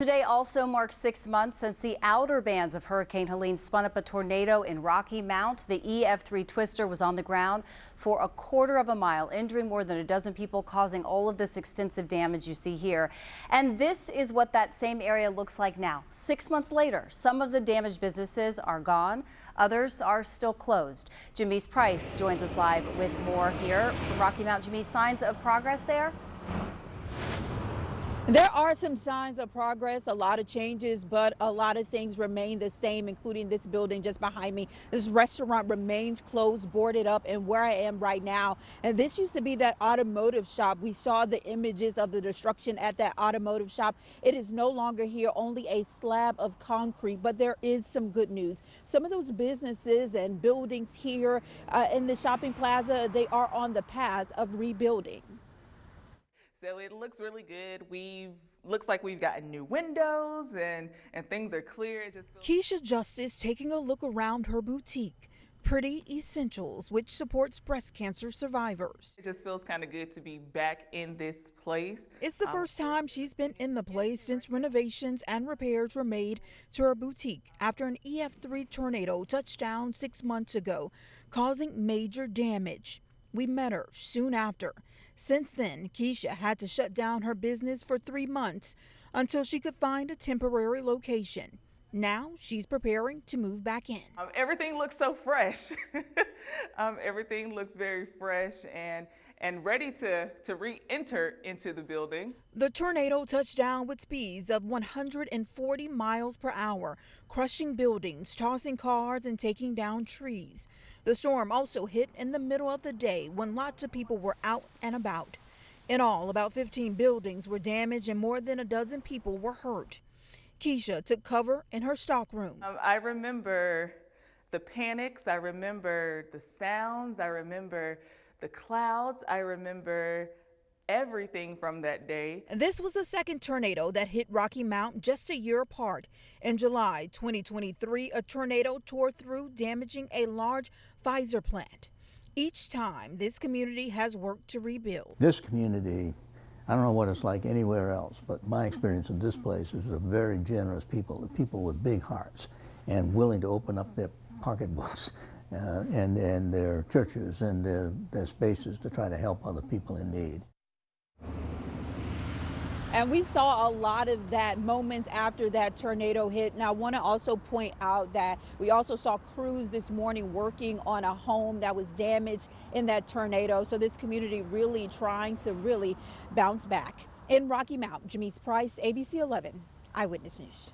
Today also marks 6 months since the outer bands of Hurricane Helene spun up a tornado in Rocky Mount. The EF3 twister was on the ground for a quarter of a mile, injuring more than a dozen people, causing all of this extensive damage you see here. And this is what that same area looks like now. 6 months later, some of the damaged businesses are gone. Others are still closed. Jamise Price joins us live with more here from Rocky Mount. Jamise, signs of progress there? There are some signs of progress, a lot of changes, but a lot of things remain the same, including this building just behind me. This restaurant remains closed, boarded up, and where I am right now. And this used to be that automotive shop. We saw the images of the destruction at that automotive shop. It is no longer here, only a slab of concrete, but there is some good news. Some of those businesses and buildings here in the shopping plaza, they are on the path of rebuilding. So it looks really good. Looks like we've gotten new windows and things are clear. It just Keisha Justice taking a look around her boutique, Pretty Essentials, which supports breast cancer survivors. It just feels kind of good to be back in this place. It's the first time she's been in the place since renovations and repairs were made to her boutique after an EF3 tornado touched down 6 months ago, causing major damage. We met her soon after. Since then, Keisha had to shut down her business for 3 months until she could find a temporary location. Now she's preparing to move back in. Everything looks so fresh. Everything looks very fresh and ready to re-enter into the building. The tornado touched down with speeds of 140 miles per hour, crushing buildings, tossing cars, and taking down trees. The storm also hit in the middle of the day when lots of people were out and about. In all, about 15 buildings were damaged and more than a dozen people were hurt. Keisha took cover in her stockroom. I remember the panics, I remember the sounds, I remember the clouds, I remember everything from that day. This was the second tornado that hit Rocky Mount just a year apart. In July 2023, a tornado tore through, damaging a large Pfizer plant. Each time, this community has worked to rebuild. This community, I don't know what it's like anywhere else, but my experience in this place is a very generous people with big hearts and willing to open up their pocketbooks and their churches and their spaces to try to help other people in need. And we saw a lot of that moments after that tornado hit. Now, I want to also point out that we also saw crews this morning working on a home that was damaged in that tornado. So this community really trying to bounce back. In Rocky Mount, Jamise Price, ABC 11 Eyewitness News.